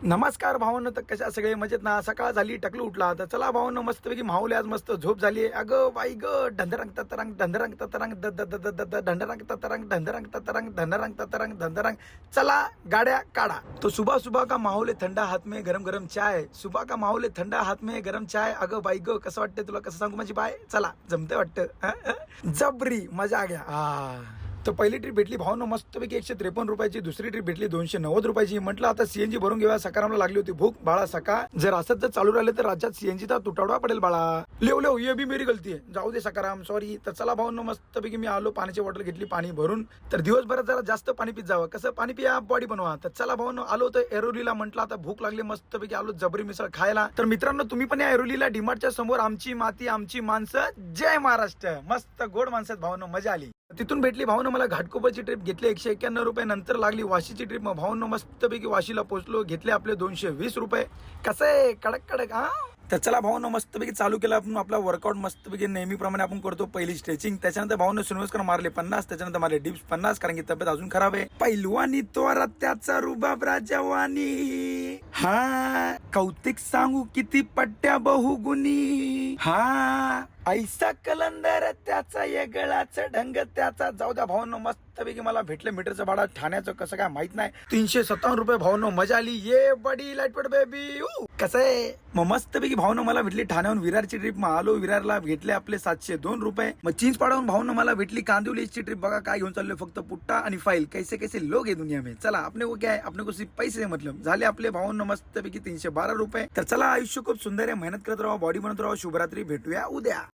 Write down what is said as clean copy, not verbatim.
नमस्कार भावांनो, तर कशा सगळे मजेत ना? सकाळ झाली, टकलू उठला. तर चला भावांनो, मस्तपैकी माऊली आज मस्त झोप झाली. अगं बाई ग, ढंढरंग ततरंग ढंढरंग ततरंग द द द द द द ढंढरंग ततरंग ढंढरंग ततरंग ढंढरंग ततरंग ढंढरंग. चला गाड्या काढा. तो सुबह सुबह का माहौल है, ठंडा हात में गरम गरम चाय. सुबह का माहौल है, ठंडा हात में गरम चाय. अगं बाई ग, कसं वाटतंय तुला? कसं सांगू माझी बाय? चला, जमतंय वाटतं. जबरी मजा आ गया. तर पहिली ट्रिप भेटली भावनो मस्तपैकी 153 रुपयाची. दुसरी ट्रिप भेटली 290 रुपयाची. म्हटलं आता सीएनजी भरून घेऊया. सकारामला लागली होती भूक. बाळा सका जर असंच जर चालू राहिले तर राज्यात सीएनजीचा तुटवडा पडेल बाळा. लेव ये भी मेरी गलती आहे. जाऊ दे सकाराम, सॉरी. तर चला भावनो, मस्तपैकी मी आलो, पाण्याची बॉटल घेतली, पाणी भरून. तर दिवसभरात जरा जास्त पाणी पित जावं. कसं पाणी पिया, बॉडी बनवा. तर चला भावनो, आलो तर एरोलीला. म्हटलं आता भूक लागली, मस्तपैकी आलो जबरी मिसळ खायला. तर मित्रांनो, तुम्ही पण या एरोलीला डीमार्टच्या समोर. आमची माती आमची माणसं, जय महाराष्ट्र. मस्त गोड माणसात भावनो, मजा आली. तिथून भेटली भावनो मला घाटकोपरची ट्रिप. घेतली 191 रुपये. नंतर लागली वाशीची ट्रिप. मग भावनो मस्तपैकी वाशीला पोहोचलो. घेतले आपले 220 रुपये. कसं आहे, कडक कडक. हा, तर चला भावनो, मस्तपैकी चालू केला आपण आपला वर्कआउट. मस्तपैकी नेहमीप्रमाणे आपण करतो. पहिली स्ट्रेचिंग, त्याच्यानंतर भावनो सूर्यनमस्कार मारले 50, त्याच्यानंतर मारले डिप्स 50, कारण की तब्येत अजून खराब आहे. पैलवानी तोरा त्याचा रुबाब राजवानी. हा, कौतिक सांगू किती पट्ट्या बहुगुणी. हा, ऐसा कलंदर त्याचा, ये गळाचा ढंग त्याचा. जाऊ द्या भावनो, मस्तपैकी मला भेटलं मीटरचं भाडा. ठाण्याचं कसं काय माहित नाही. 357 रुपये भावनो. मजा आली. ये बडी लाईटपट बेबी. कसं आहे मग, मस्तपैकी भावनो मला भेटली ठाण्याहून विरारची ट्रिप. मग आलो विरारला. भेटले आपले 702 रुपये. मग चिंचपाडाहून भावनो मला भेटली कांदिवलीची ट्रिप. बघा काय घेऊन चाललोय, फक्त पुट्टा आणि फाईल. कैसे कैसे लोग आहे दुनिया में. चला, आपने को क्या है, आपने को सिर्फ पैसे मतलब. झाले आपले भावनो मस्तपैकी 312 रुपये. तर चला, आयुष्य खूप सुंदर आहे. मेहनत करत राहा, बॉडी बनत राहा. शुभरात्री, भेटूया उद्या.